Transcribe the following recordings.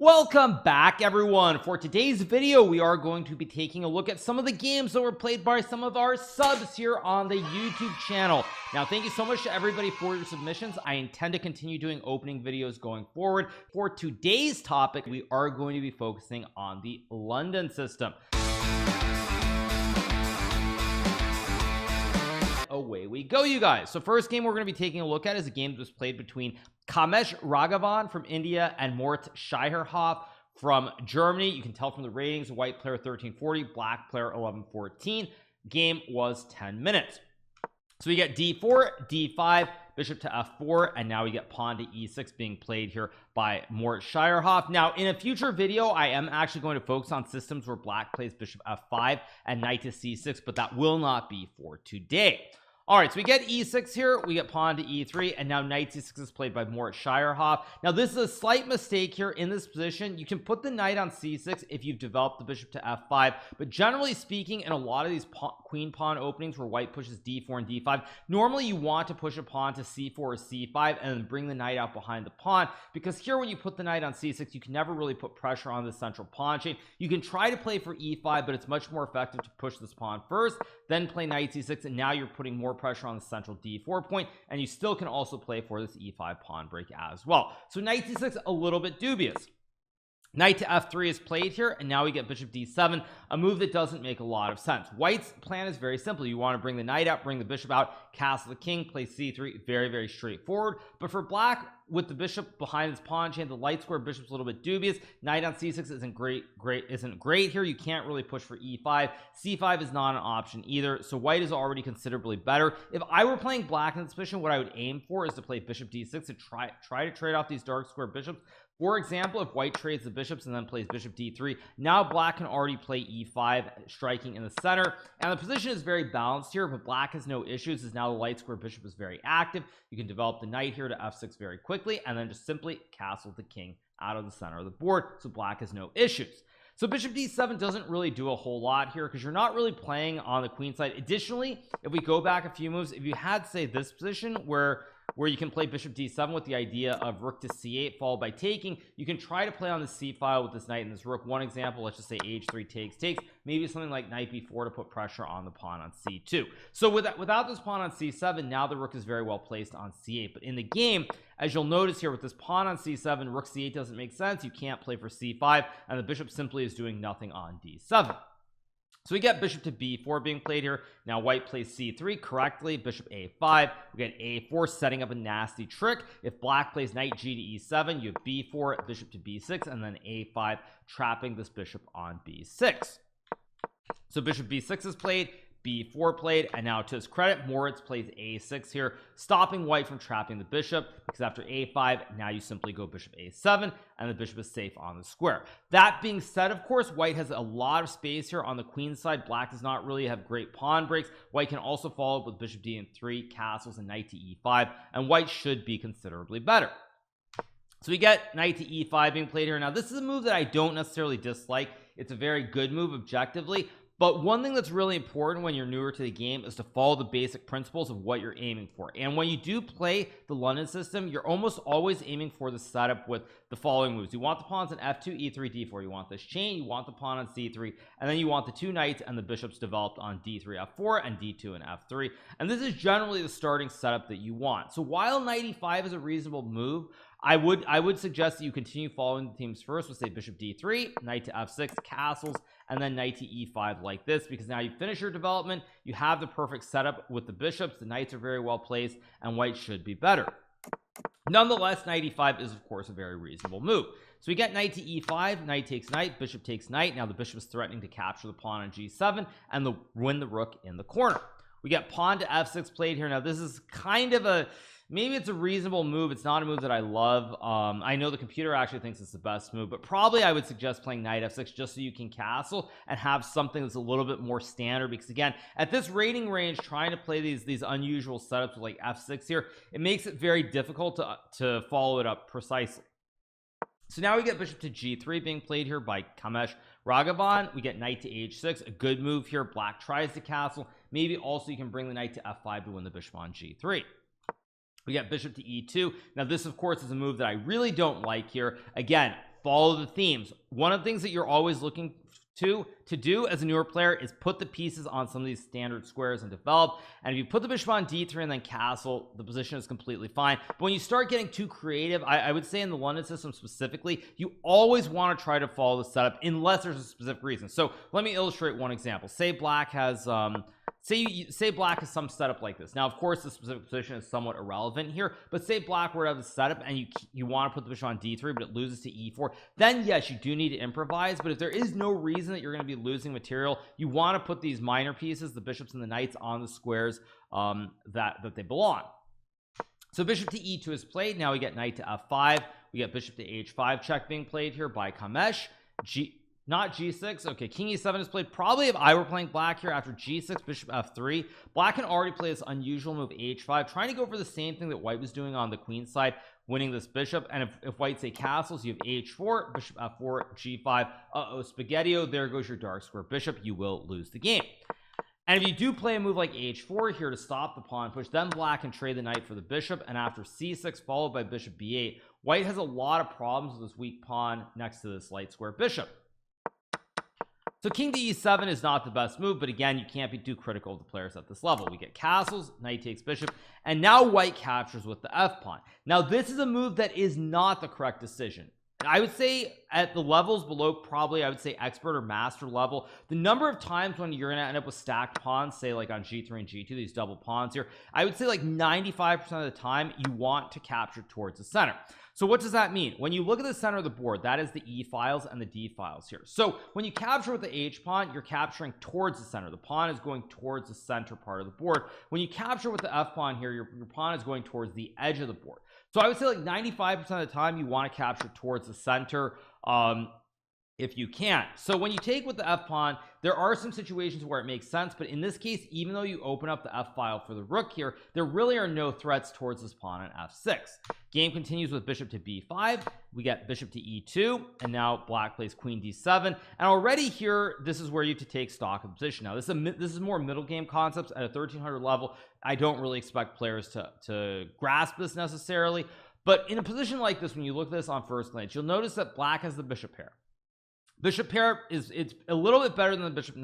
Welcome back, everyone. For today's video, we are going to be taking a look at some of the games that were played by some of our subs here on the YouTube channel. Now, thank you so much to everybody for your submissions. I intend to continue doing opening videos going forward. For today's topic, we are going to be focusing on the London system. Away we go, you guys. So first game we're going to be taking a look at is a game that was played between Kamesh Ragavan from India and Moritz Scheierhoff from Germany. You can tell from the ratings, white player 1340, black player 1114. Game was 10 minutes. So we get d4, d5, bishop to f4, and now we get pawn to e6 being played here by Moritz Scheierhoff. Now, in a future video, I am actually going to focus on systems where black plays bishop f5 and knight to c6, but that will not be for today. All right, so we get e6 here, we get pawn to e3, and now knight c6 is played by Moritz Scheierhoff. Now, this is a slight mistake here in this position. You can put the knight on c6 if you've developed the bishop to f5, but generally speaking, in a lot of these queen pawn openings where white pushes d4 and d5, normally you want to push a pawn to c4 or c5 and then bring the knight out behind the pawn, because here when you put the knight on c6, you can never really put pressure on the central pawn chain. You can try to play for e5, but it's much more effective to push this pawn first, then play knight c6, and now you're putting more pressure on the central d4 point, and you still can also play for this e5 pawn break as well. So knight c6 a little bit dubious. Knight to f3 is played here, and now we get bishop d7, a move that doesn't make a lot of sense. White's plan is very simple. You want to bring the knight out, bring the bishop out, castle the king, play c3. Very straightforward. But for black, with the bishop behind his pawn chain, the light square bishop's a little bit dubious. Knight on c6 isn't great here. You can't really push for e5. c5 is not an option either, so white is already considerably better. If I were playing black in this position, what I would aim for is to play bishop d6 to try to trade off these dark square bishops. For example, if white trades the bishops and then plays bishop d3, now black can already play e5, striking in the center, and the position is very balanced here, but black has no issues as now the light square bishop is very active. You can develop the knight here to f6 very quickly, and then just simply castle the king out of the center of the board, so black has no issues. So bishop d7 doesn't really do a whole lot here because you're not really playing on the queen side. Additionally, if we go back a few moves, if you had, say, this position where you can play bishop d7 with the idea of rook to c8 followed by taking, you can try to play on the c file with this knight and this rook. One example, let's just say h3 takes, maybe something like knight b4 to put pressure on the pawn on c2. So without this pawn on c7, now the rook is very well placed on c8. But in the game, as you'll notice here, with this pawn on c7, rook c8 doesn't make sense. You can't play for c5, and the bishop simply is doing nothing on d7. So we get bishop to b4 being played here. Now white plays c3 correctly, bishop a5, we get a4, setting up a nasty trick. If black plays knight g to e7, you have b4, bishop to b6, and then a5, trapping this bishop on b6. So bishop b6 is played, b4 played, and now to his credit, Moritz plays a6 here, stopping white from trapping the bishop, because after a5, now you simply go bishop a7, and the bishop is safe on the square. That being said, of course, white has a lot of space here on the queen side. Black does not really have great pawn breaks. White can also follow up with bishop d3, castles, and knight to e5, and white should be considerably better. So we get knight to e5 being played here. Now this is a move that I don't necessarily dislike. It's a very good move objectively, but one thing that's really important when you're newer to the game is to follow the basic principles of what you're aiming for. And when you do play the London system, you're almost always aiming for the setup with the following moves. You want the pawns on f2, e3, d4. You want this chain, you want the pawn on c3, and then you want the two knights and the bishops developed on d3, f4, and d2 and f3. And this is generally the starting setup that you want. So while knight e5 is a reasonable move, I would suggest that you continue following the themes first with, say, bishop d3, knight to f6, castles, and then knight to e5 like this, because now you finish your development, you have the perfect setup with the bishops, the knights are very well placed, and white should be better. Nonetheless, knight e5 is, of course, a very reasonable move. So we get knight to e5, knight takes knight, bishop takes knight. Now the bishop is threatening to capture the pawn on g7 and win the rook in the corner. We get pawn to f6 played here. Now this is kind of a, maybe it's a reasonable move. It's not a move that I love. I know the computer actually thinks it's the best move, but probably I would suggest playing knight f6 just so you can castle and have something that's a little bit more standard, because again, at this rating range, trying to play these unusual setups with like f6 here, it makes it very difficult to follow it up precisely. So now we get bishop to g3 being played here by Kamesh Ragavan. We get knight to h6, a good move here. Black tries to castle. Maybe also you can bring the knight to f5 to win the bishop on g3. We get bishop to e2. Now this, of course, is a move that I really don't like here. Again, follow the themes. One of the things that you're always looking to do as a newer player is put the pieces on some of these standard squares and develop. And if you put the bishop on d3 and then castle, the position is completely fine. But when you start getting too creative, I would say in the London system specifically, you always want to try to follow the setup unless there's a specific reason. So let me illustrate one example. Say black has say black has some setup like this. Now of course the specific position is somewhat irrelevant here, but say black were to have the setup and you want to put the bishop on d3 but it loses to e4, then yes, you do need to improvise. But if there is no reason that you're going to be losing material, you want to put these minor pieces, the bishops and the knights, on the squares that they belong. So bishop to e2 is played. Now we get knight to f5, we get bishop to h5 check being played here by Kamesh. Not g6. Okay, king e7 is played. Probably if I were playing black here, after g6 bishop f3, black can already play this unusual move h5, trying to go for the same thing that white was doing on the queen side, winning this bishop. And if white say castles, you have h4 bishop f4 g5. Spaghetti-o, there goes your dark square bishop. You will lose the game. And if you do play a move like h4 here to stop the pawn push, then black can trade the knight for the bishop. And after c6 followed by bishop b8, white has a lot of problems with this weak pawn next to this light square bishop. So king to e7 is not the best move, but again, you can't be too critical of the players at this level. We get castles, knight takes bishop, and now white captures with the f pawn. Now this is a move that is not the correct decision. I would say at the levels below, probably I would say expert or master level, the number of times when you're going to end up with stacked pawns, say like on g3 and g2, these double pawns here, I would say like 95% of the time you want to capture towards the center. So what does that mean? When you look at the center of the board, that is the E files and the D files here. So when you capture with the H pawn, you're capturing towards the center. The pawn is going towards the center part of the board. When you capture with the F pawn here, your pawn is going towards the edge of the board. So I would say like 95% of the time you want to capture towards the center if you can. So when you take with the F pawn, there are some situations where it makes sense, but in this case, even though you open up the F file for the rook here, there really are no threats towards this pawn on F6. Game continues with bishop to B5. We get bishop to E2, and now black plays queen D7. And already here, this is where you have to take stock of the position. Now this is more middle game concepts at a 1300 level. I don't really expect players to grasp this necessarily, but in a position like this, when you look at this on first glance, you'll notice that black has the bishop pair. Bishop pair it's a little bit better than the bishop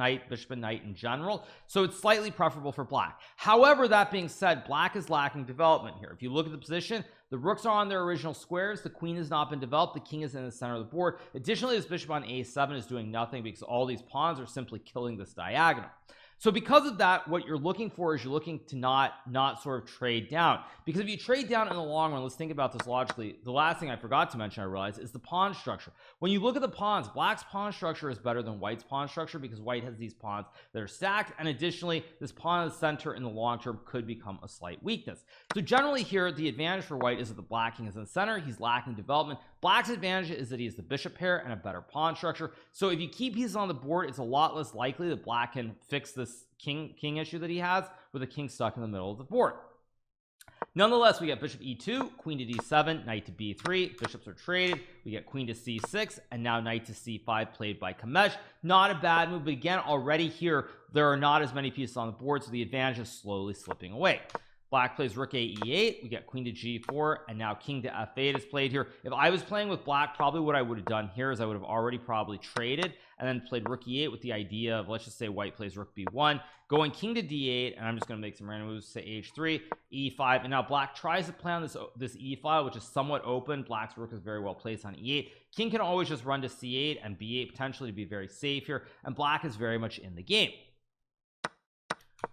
and knight in general, so it's slightly preferable for black. However, that being said, black is lacking development here. If you look at the position, the rooks are on their original squares, the queen has not been developed, the king is in the center of the board. Additionally, this bishop on a7 is doing nothing because all these pawns are simply killing this diagonal. So because of that, what you're looking for is you're looking to not sort of trade down, because if you trade down in the long run, let's think about this logically. The last thing I forgot to mention, I realized, is the pawn structure. When you look at the pawns, black's pawn structure is better than white's pawn structure because white has these pawns that are stacked, and additionally this pawn in the center in the long term could become a slight weakness. So generally here, the advantage for white is that the black king is in the center, he's lacking development. Black's advantage is that he has the bishop pair and a better pawn structure. So if you keep pieces on the board, it's a lot less likely that black can fix this king issue that he has with a king stuck in the middle of the board. Nonetheless, we get bishop e2, queen to d7, knight to b3, bishops are traded, we get queen to c6, and now knight to c5 played by Kamesh. Not a bad move, but again, already here there are not as many pieces on the board, so the advantage is slowly slipping away. Black plays rook a e8, we get queen to g4, and now king to f8 is played here. If I was playing with black, probably what I would have done here is I would have already probably traded and then played rook e8 with the idea of, let's just say white plays rook b1, going king to d8, and I'm just going to make some random moves to h3, e5, and now black tries to play on this e file, which is somewhat open. Black's rook is very well placed on e8. King can always just run to c8 and b8 potentially to be very safe here, and black is very much in the game.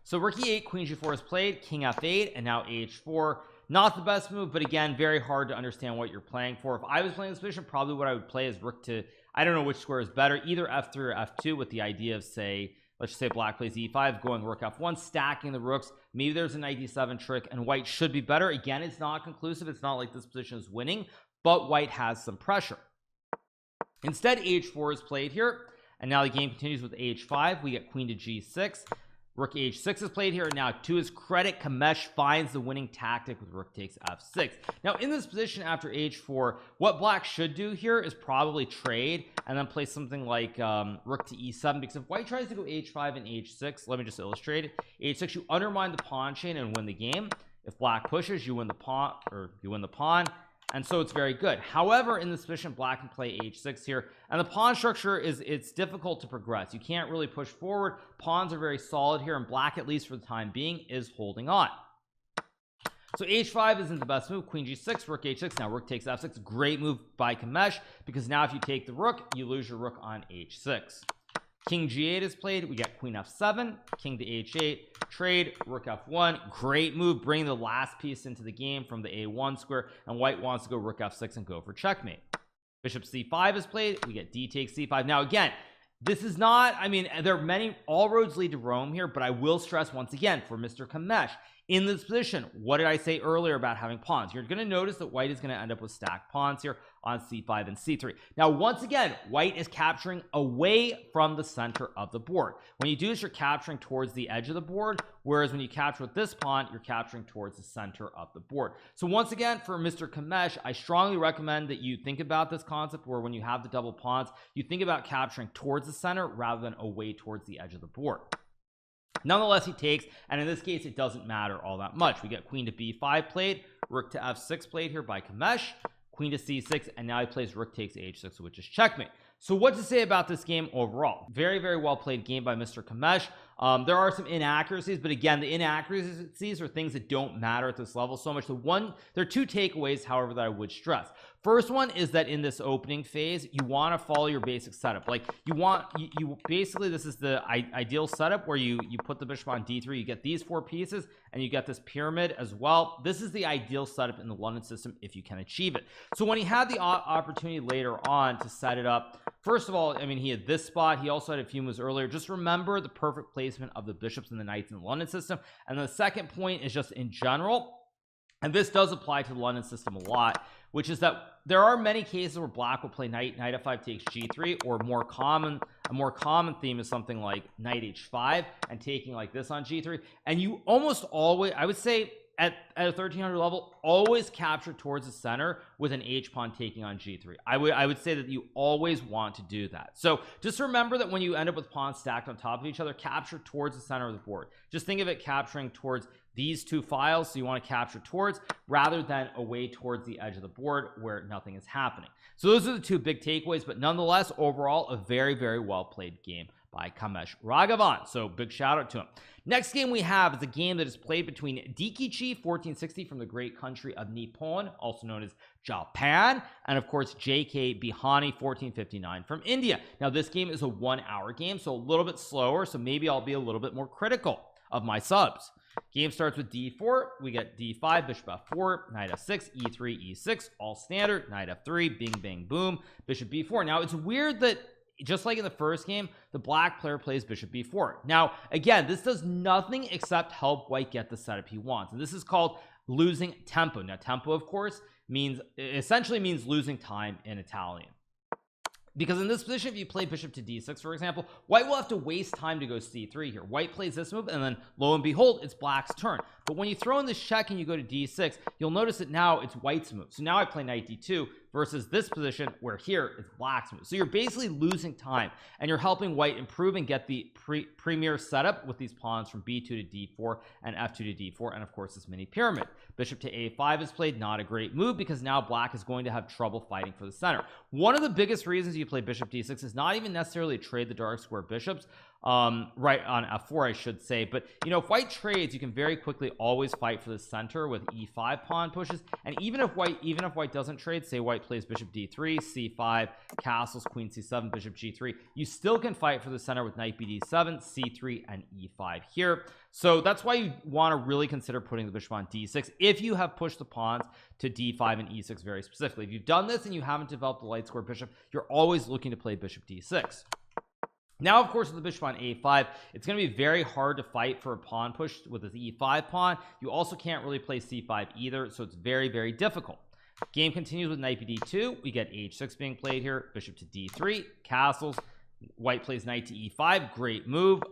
So rook e8, queen g4 is played, king f8, and now h4. Not the best move, but again, very hard to understand what you're playing for. If I was playing this position, probably what I would play is rook to, I don't know which square is better, either f3 or f2, with the idea of, say, let's just say black plays e5, going rook f1, stacking the rooks. Maybe there's a knight d7 trick, and white should be better. Again, it's not conclusive. It's not like this position is winning, but white has some pressure. Instead, h4 is played here, and now the game continues with h5. We get queen to g6. Rook h6 is played here, and now to his credit, Kamesh finds the winning tactic with rook takes f6. Now in this position after h4, what black should do here is probably trade and then play something like rook to e7, because if white tries to go h5 and h6, let me just illustrate it. h6, you undermine the pawn chain and win the game. If black pushes, you win the pawn, and so it's very good. However, in this position, black can play h6 here, and the pawn structure it's difficult to progress. You can't really push forward. Pawns are very solid here, and black, at least for the time being, is holding on. So h5 isn't the best move. Queen g6, rook h6. Now rook takes f6. Great move by Kamesh, because now if you take the rook, you lose your rook on h6. King g8 is played. We get queen f7, king to h8, trade, rook f1. Great move, bring the last piece into the game from the a1 square, and white wants to go rook f6 and go for checkmate. Bishop c5 is played. We get d takes c5. Now again, this is not, I mean, there are many, all roads lead to Rome here, but I will stress once again for Mr. Kamesh, in this position, what did I say earlier about having pawns? You're going to notice that white is going to end up with stacked pawns here on c5 and c3. Now, once again, white is capturing away from the center of the board. When you do this, you're capturing towards the edge of the board, whereas when you capture with this pawn, you're capturing towards the center of the board. So once again, for Mr. Kamesh, I strongly recommend that you think about this concept where when you have the double pawns, you think about capturing towards the center rather than away towards the edge of the board. Nonetheless, he takes, and in this case it doesn't matter all that much. We get queen to b5 played, rook to f6 played here by Kamesh, queen to c6, and now he plays rook takes h6, which is checkmate. So what to say about this game overall? Very, very well played game by Mr. Kamesh. There are some inaccuracies, but again, the inaccuracies are things that don't matter at this level so much. There are two takeaways, however, that I would stress. First one is that in this opening phase, you want to follow your basic setup. Like you basically, this is the ideal setup where you put the bishop on d3, you get these four pieces, and you get this pyramid as well. This is the ideal setup in the London system if you can achieve it. So when he had the opportunity later on to set it up, first of all, I mean, he had this spot. He also had a few moves earlier. Just remember the perfect placement of the bishops and the knights in the London system. And the second point is just in general, and this does apply to the London system a lot, which is that there are many cases where black will play knight f5 takes g3, or a more common theme is something like knight h5 and taking like this on g3. And you almost always, I would say at a 1300 level, always capture towards the center with an h pawn taking on g3. I would say that you always want to do that. So just remember that when you end up with pawns stacked on top of each other, capture towards the center of the board. Just think of it capturing towards these two files, so you want to capture towards rather than away towards the edge of the board where nothing is happening. So those are the two big takeaways, but nonetheless, overall, a very, very well played game by Kamesh Raghavan. So big shout out to him. Next game we have is a game that is played between Dikichi 1460 from the great country of Nippon, also known as Japan, and of course JK Bihani 1459 from India. Now this game is a 1 hour game, so a little bit slower, so maybe I'll be a little bit more critical of my subs. Game starts with d4. We get d5, bishop f4, knight f6, e3, e6, all standard. Knight f3, bing bang boom, bishop b4. Now it's weird that just like in the first game, the black player plays bishop b4. Now again, this does nothing except help white get the setup he wants, and this is called losing tempo. Now tempo, of course, essentially means losing time in Italian. Because in this position, if you play bishop to d6, for example, white will have to waste time to go c3 here. White plays this move, and then lo and behold, it's black's turn. But when you throw in this check and you go to d6, you'll notice that now it's white's move. So now I play knight d2 versus this position where here it's black's move. So you're basically losing time, and you're helping white improve and get the premier setup with these pawns from b2 to d4 and f2 to d4, and of course this mini pyramid. Bishop to a5 is played, not a great move because now black is going to have trouble fighting for the center. One of the biggest reasons you play bishop d6 is not even necessarily to trade the dark square bishops, right on f4 I should say, but you know, if white trades, you can very quickly always fight for the center with e5 pawn pushes. And even if white doesn't trade, say white plays bishop d3, c5, castles, queen c7, bishop g3, you still can fight for the center with knight bd7, c3, and e5 here. So that's why you want to really consider putting the bishop on d6 if you have pushed the pawns to d5 and e6 very specifically. If you've done this and you haven't developed a light square bishop, you're always looking to play bishop d6. Now, of course, with the bishop on a5, it's going to be very hard to fight for a pawn push with this e5 pawn. You also can't really play c5 either, so it's very, very difficult. Game continues with knight bd2. We get h6 being played here, bishop to d3, castles. White plays knight to e5, great move.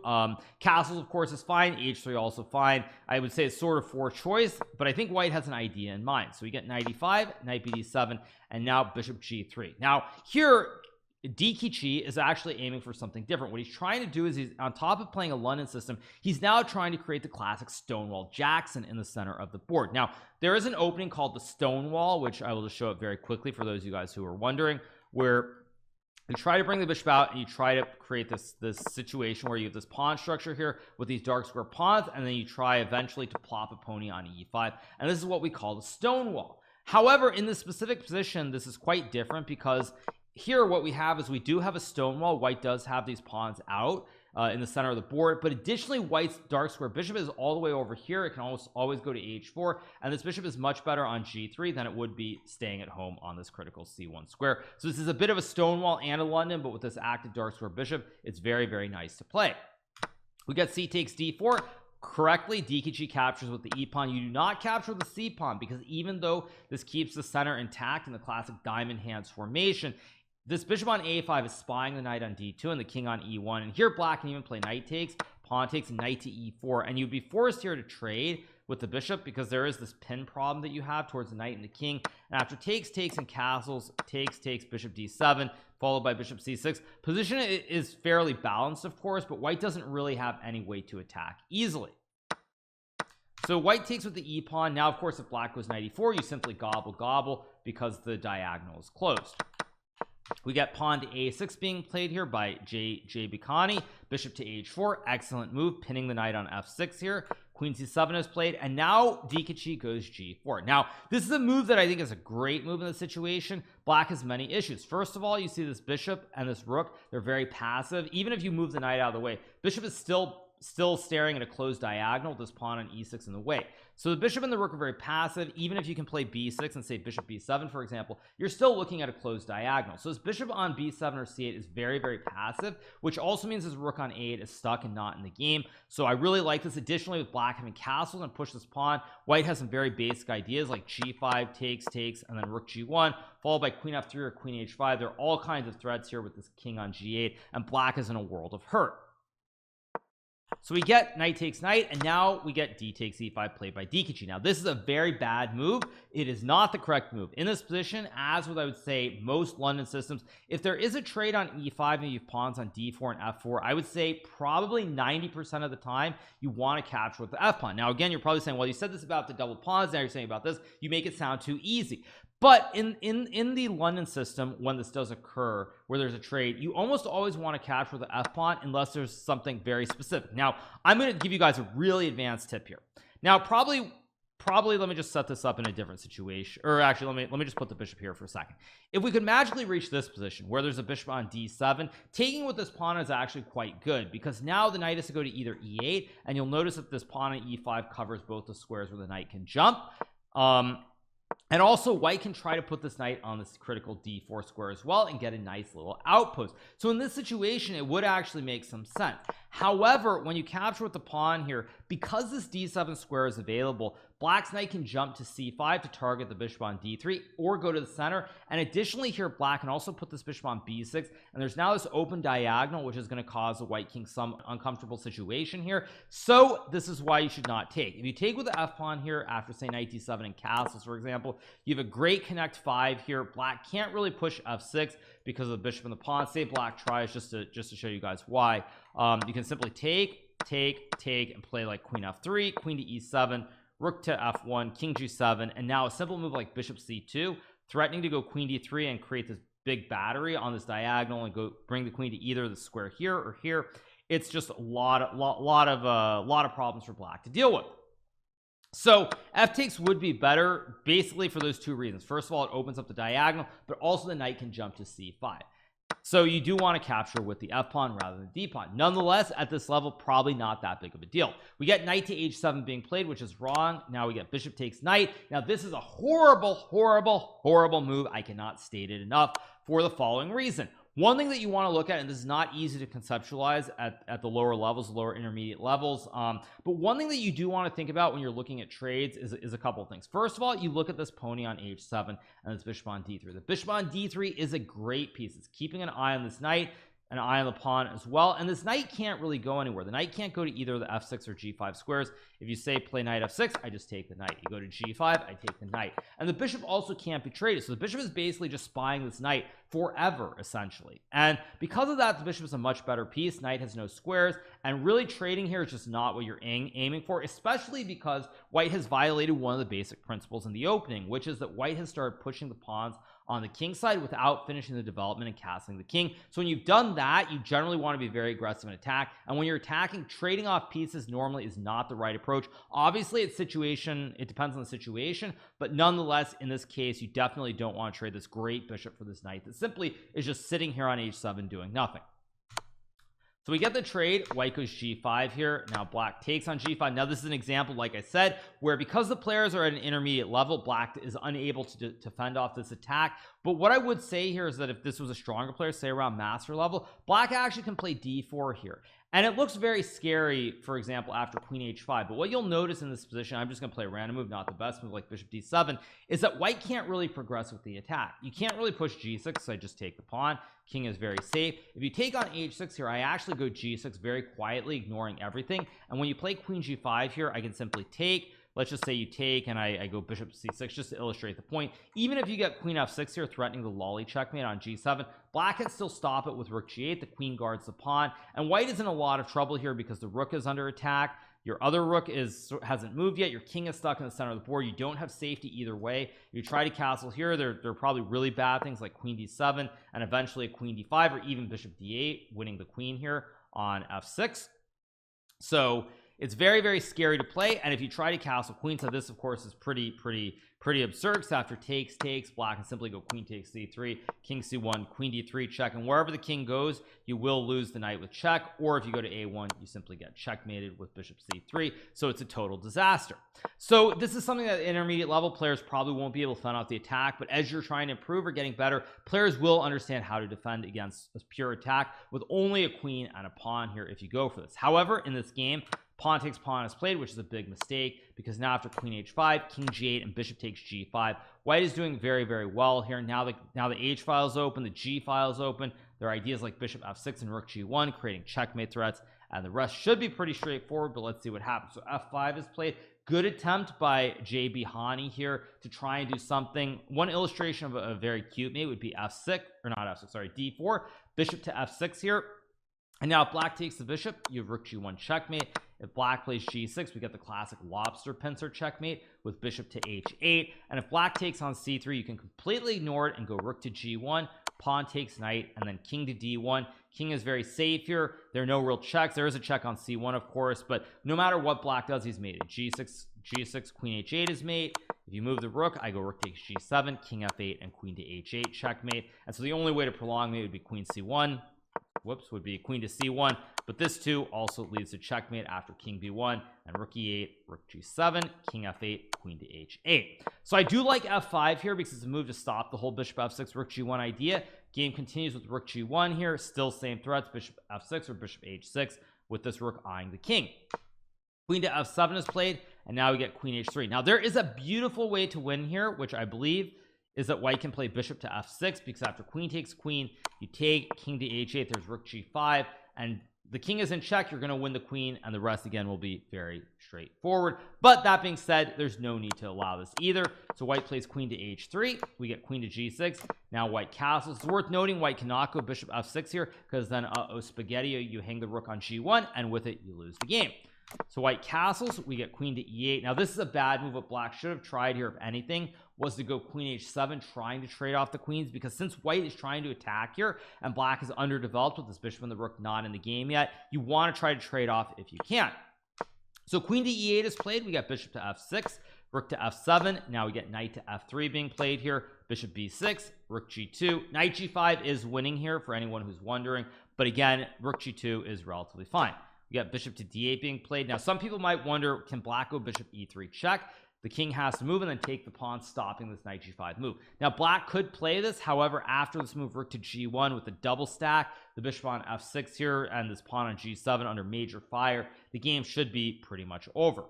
Castles, of course, is fine. h3 also fine. I would say it's sort of for choice, but I think white has an idea in mind. So we get knight e5, knight bd7, and now bishop g3. Now here, Dikichi is actually aiming for something different. What he's trying to do is, he's on top of playing a London system, he's now trying to create the classic Stonewall Jackson in the center of the board. Now there is an opening called the Stonewall, which I will just show up very quickly for those of you guys who are wondering, where you try to bring the bishop out and you try to create this situation where you have this pawn structure here with these dark square pawns, and then you try eventually to plop a pony on e5, and this is what we call the Stonewall. However, in this specific position, this is quite different, because here what we have is we do have a Stonewall. White does have these pawns out in the center of the board, but additionally white's dark square bishop is all the way over here. It can always go to h4, and this bishop is much better on g3 than it would be staying at home on this critical c1 square. So this is a bit of a Stonewall and a London, but with this active dark square bishop, it's very, very nice to play. We got c takes d4 correctly. Dikichi captures with the e pawn. You do not capture with the c pawn, because even though this keeps the center intact in the classic diamond hands formation, this bishop on a5 is spying the knight on d2 and the king on e1, and here black can even play knight takes, pawn takes, and knight to e4, and you'd be forced here to trade with the bishop, because there is this pin problem that you have towards the knight and the king. And after takes and castles, takes bishop d7 followed by bishop c6, position is fairly balanced, of course, but white doesn't really have any way to attack easily. So white takes with the e pawn. Now of course, if black goes knight e4, you simply gobble because the diagonal is closed. We get pawn to a6 being played here by GMHikaru. Bishop to h4, excellent move, pinning the knight on f6 here. Queen c7 is played, and now Dikichi goes g4. Now this is a move that I think is a great move in this situation. Black has many issues. First of all, you see this bishop and this rook, they're very passive. Even if you move the knight out of the way, bishop is still staring at a closed diagonal with this pawn on e6 in the way. So the bishop and the rook are very passive. Even if you can play b6 and say bishop b7, for example, you're still looking at a closed diagonal. So this bishop on b7 or c8 is very, very passive, which also means this rook on a8 is stuck and not in the game. So I really like this. Additionally, with black having castles and push this pawn, white has some very basic ideas like g5 takes, and then rook g1 followed by queen f3 or queen h5. There are all kinds of threats here with this king on g8, and black is in a world of hurt. So we get knight takes knight, and now we get d takes e5 played by Dikichi. Now this is a very bad move. It is not the correct move in this position, as with I would say most London systems. If there is a trade on e5 and you have pawns on d4 and f4, I would say probably 90% of the time you want to capture with the f pawn. Now again, you're probably saying, well, you said this about the double pawns, now you're saying about this, you make it sound too easy. But in the London system, when this does occur where there's a trade, you almost always want to capture the f pawn unless there's something very specific. Now I'm going to give you guys a really advanced tip here. Now probably let me just set this up in a different situation, or actually let me just put the bishop here for a second. If we could magically reach this position where there's a bishop on d7, taking with this pawn is actually quite good, because now the knight has to go to either e8, and you'll notice that this pawn on e5 covers both the squares where the knight can jump. And also white can try to put this knight on this critical d4 square as well and get a nice little outpost. So in this situation, it would actually make some sense. However, when you capture with the pawn here, because this d7 square is available, black's knight can jump to c5 to target the bishop on d3 or go to the center. And additionally here, black can also put this bishop on b6, and there's now this open diagonal, which is going to cause the white king some uncomfortable situation here. So this is why you should not take. If you take with the f pawn here after say knight d7 and castles, for example, you have a great connect 5 here. Black can't really push f6 because of the bishop and the pawn. Say black tries, just to show you guys why. You can simply take and play like queen f3, queen to e7, rook to f1, king g7, and now a simple move like bishop c2, threatening to go queen d3 and create this big battery on this diagonal and go bring the queen to either the square here or here. It's just a lot of problems for black to deal with. So f takes would be better basically for those two reasons. First of all, it opens up the diagonal, but also the knight can jump to c5. So you do want to capture with the f pawn rather than d pawn. Nonetheless, at this level, probably not that big of a deal. We get knight to h7 being played, which is wrong. Now we get bishop takes knight. Now this is a horrible move. I cannot state it enough for the following reason. One thing that you want to look at, and this is not easy to conceptualize at the lower levels, lower intermediate levels, but one thing that you do want to think about when you're looking at trades is a couple of things. First of all, you look at this pony on h7 and this bishop on d3. The bishop on d3 is a great piece. It's keeping an eye on this knight. an eye on the pawn as well, and this knight can't really go anywhere. The knight can't go to either the f6 or g5 squares. If you say play knight f6, I just take the knight. You go to g5, I take the knight, and the bishop also can't be traded. So the bishop is basically just spying this knight forever, essentially. And because of that, the bishop is a much better piece. Knight has no squares, and really trading here is just not what you're aiming for, especially because white has violated one of the basic principles in the opening, which is that white has started pushing the pawns on the king side without finishing the development and castling the king. So when you've done that, you generally want to be very aggressive in attack, and when you're attacking, trading off pieces normally is not the right approach. Obviously it depends on the situation, but nonetheless in this case you definitely don't want to trade this great bishop for this knight that simply is just sitting here on h7 doing nothing. So we get the trade. White goes g5 here. Now black takes on g5. Now this is an example, like I said, where because the players are at an intermediate level, black is unable to fend off this attack. But what I would say here is that if this was a stronger player, say around master level, black actually can play d4 here, and it looks very scary, for example, after queen h5. But what you'll notice in this position, I'm just going to play a random move, not the best move, like bishop d7, is that white can't really progress with the attack. You can't really push g6, so I just take the pawn. King is very safe. If you take on h6 here, I actually go g6 very quietly, ignoring everything. And when you play queen g5 here, I can simply take. Let's just say you take, and I go bishop c6 just to illustrate the point. Even if you get queen f6 here, threatening the lolly checkmate on g7, black can still stop it with rook g8. The queen guards the pawn, and white is in a lot of trouble here because the rook is under attack. Your other rook hasn't moved yet. Your king is stuck in the center of the board. You don't have safety either way. You try to castle here, there are probably really bad things like queen d7 and eventually a queen d5, or even bishop d8, winning the queen here on f6. So it's very, very scary to play. And if you try to castle queen, so this of course is pretty absurd. So after takes, black can simply go queen takes c3, king c1, queen d3, check, and wherever the king goes, you will lose the knight with check. Or if you go to a1, you simply get checkmated with bishop c3. So it's a total disaster. So this is something that intermediate level players probably won't be able to fend off the attack, but as you're trying to improve or getting better, players will understand how to defend against a pure attack with only a queen and a pawn here if you go for this. However, in this game, pawn takes pawn is played, which is a big mistake, because now after queen h5, king g8, and bishop takes g5, white is doing very, very well here. Now the h file is open, the g file is open. There are ideas like bishop f6 and rook g1 creating checkmate threats, and the rest should be pretty straightforward, but let's see what happens. So f5 is played. Good attempt by JB Hani here to try and do something. One illustration of a very cute mate would be f6, or not f6, sorry, d4, bishop to f6 here. And now if black takes the bishop, you have rook g1 checkmate. If black plays g6, we get the classic lobster pincer checkmate with bishop to h8. And if black takes on c3, you can completely ignore it and go rook to g1, pawn takes knight, and then king to d1. King is very safe here. There are no real checks. There is a check on c1, of course, but no matter what black does, he's mated. g6, queen h8 is mate. If you move the rook, I go rook takes g7, king f8, and queen to h8 checkmate. And so the only way to prolong mate would be queen c1. Whoops, would be queen to c1, but this too also leads to checkmate after king b1 and rook e8, rook g7, king f8, queen to h8. So I do like f5 here because it's a move to stop the whole bishop f6 rook g1 idea. Game continues with rook g1 here, still same threats, bishop f6 or bishop h6, with this rook eyeing the king. Queen to f7 is played, and now we get queen h3. Now there is a beautiful way to win here, which I believe is that white can play bishop to f6, because after queen takes queen, you take king to h8, there's rook g5, and the king is in check. You're going to win the queen, and the rest again will be very straightforward. But that being said, there's no need to allow this either. So white plays queen to h3, we get queen to g6. Now white castles. It's worth noting white cannot go bishop f6 here, because then spaghetti, you hang the rook on g1, and with it you lose the game. So white castles, we get queen to e8. Now this is a bad move. What black should have tried here, if anything, was to go queen h7, trying to trade off the queens, because since white is trying to attack here and black is underdeveloped with this bishop and the rook not in the game yet, you want to try to trade off if you can. So queen to e8 is played. We got bishop to f6, rook to f7. Now we get knight to f3 being played here, bishop b6, rook g2. Knight g5 is winning here for anyone who's wondering, but again, rook g2 is relatively fine. We got bishop to d8 being played. Now some people might wonder, can black go bishop e3 check? The king has to move and then take the pawn, stopping this knight g5 move. Now black could play this, however, after this move, rook to g1 with the double stack, the bishop on f6 here, and this pawn on g7 under major fire, the game should be pretty much over.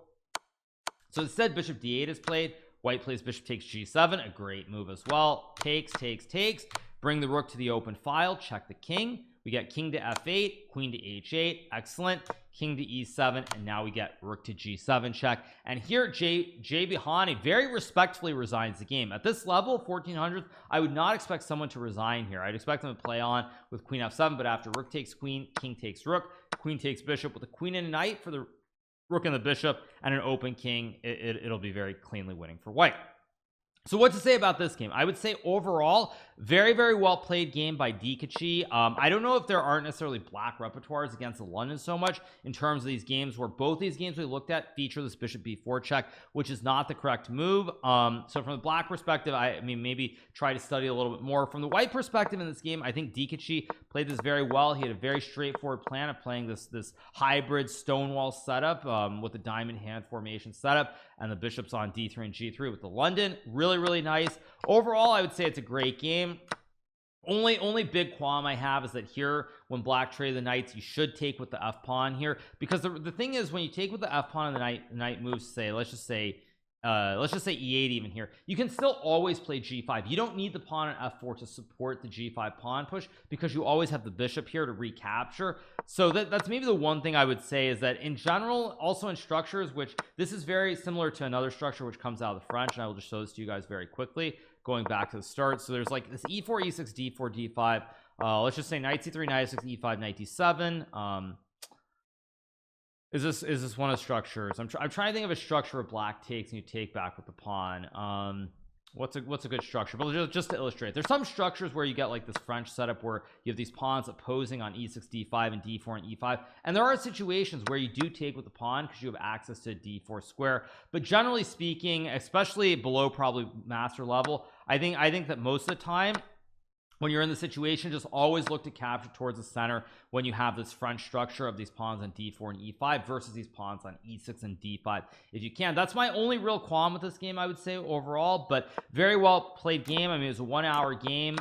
So instead, bishop d8 is played. White plays bishop takes g7, a great move as well. Takes, bring the rook to the open file, check the king. We get king to f8, queen to h8, excellent, king to e7, and now we get rook to g7 check. And here Jay Bihani very respectfully resigns the game. At this level, 1400, I would not expect someone to resign here. I'd expect them to play on with queen f7, but after rook takes queen, king takes rook, queen takes bishop with a queen and a knight for the rook and the bishop, and an open king, it'll be very cleanly winning for white. So what to say about this game? I would say overall, very, very well played game by Hikaru. I don't know if there aren't necessarily black repertoires against the London so much in terms of these games, where both these games we looked at feature this bishop b4 check, which is not the correct move. So from the black perspective, I mean, maybe try to study a little bit more. From the white perspective in this game, I think Hikaru played this very well. He had a very straightforward plan of playing this hybrid stonewall setup with the diamond hand formation setup, and the bishops on d3 and g3 with the London. Really nice. Overall, I would say it's a great game. Only big qualm I have is that here, when black traded the knights, you should take with the f pawn here, because the thing is, when you take with the f pawn and the knight moves, say let's just say e8 even here, you can still always play g5. You don't need the pawn on f4 to support the g5 pawn push, because you always have the bishop here to recapture. So that's maybe the one thing I would say, is that in general, also in structures, which this is very similar to another structure which comes out of the French, and I will just show this to you guys very quickly, going back to the start. So there's like this e4, e6, d4, d5. Let's just say knight c3, knight f6, e5, knight d7. Is this one of the structures? I'm trying to think of a structure where black takes and you take back with the pawn. What's a good structure? But just to illustrate, there's some structures where you get like this French setup where you have these pawns opposing on e6, d5, and d4 and e5, and there are situations where you do take with the pawn because you have access to a d4 square. But generally speaking, especially below probably master level, I think that most of the time, when you're in the situation, just always look to capture towards the center when you have this French structure of these pawns on d4 and e5 versus these pawns on e6 and d5, if you can. That's my only real qualm with this game, I would say, overall. But very well played game. I mean, it was a 1 hour game.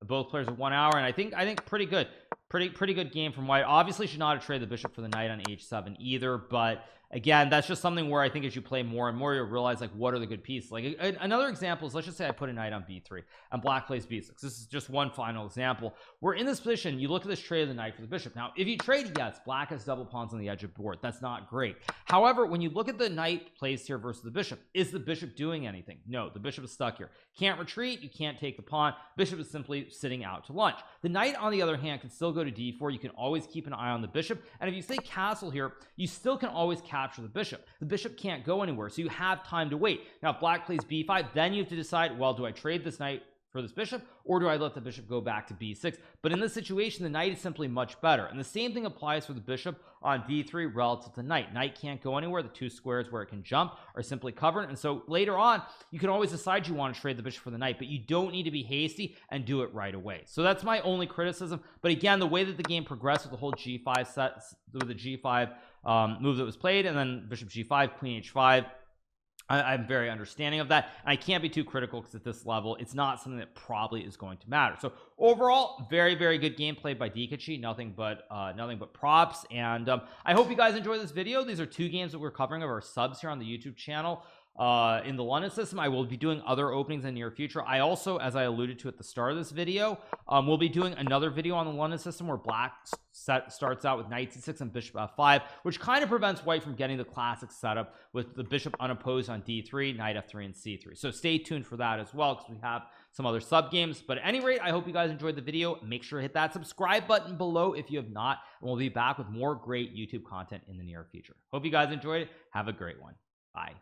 Both players are 1 hour, and I think pretty good game from white. Obviously should not have traded the bishop for the knight on h7 either, but again, that's just something where I think as you play more and more, you'll realize like what are the good pieces. Like another example is, let's just say I put a knight on b3 and black plays b6. This is just one final example. We're in this position, you look at this trade of the knight for the bishop. Now if you trade, yes, black has double pawns on the edge of the board. That's not great. However, when you look at the knight placed here versus the bishop, is the bishop doing anything? No, the bishop is stuck here. Can't retreat, you can't take the pawn. Bishop is simply sitting out to lunch. The knight, on the other hand, can still go to d4. You can always keep an eye on the bishop, and if you say castle here, you still can always capture the bishop. The bishop can't go anywhere, so you have time to wait. Now if black plays b5, then you have to decide, well, do I trade this knight for this bishop, or do I let the bishop go back to b6? But in this situation, the knight is simply much better, and the same thing applies for the bishop on d3 relative to knight. Knight can't go anywhere. The two squares where it can jump are simply covered, and so later on you can always decide you want to trade the bishop for the knight, but you don't need to be hasty and do it right away. So that's my only criticism. But again, the way that the game progressed with the whole g5 set, with the g5 move that was played, and then bishop g5, queen h5, I'm very understanding of that, and I can't be too critical because at this level it's not something that probably is going to matter. So overall, very good gameplay by Hikaru. Nothing but props. And I hope you guys enjoyed this video. These are two games that we're covering of our subs here on the YouTube channel. In the London system, I will be doing other openings in the near future. I also, as I alluded to at the start of this video, we'll be doing another video on the London system where black starts out with knight c6 and bishop f5, which kind of prevents white from getting the classic setup with the bishop unopposed on d3, knight f3, and c3. So stay tuned for that as well, because we have some other sub games. But at any rate, I hope you guys enjoyed the video. Make sure to hit that subscribe button below if you have not, and we'll be back with more great YouTube content in the near future. Hope you guys enjoyed it. Have a great one. Bye.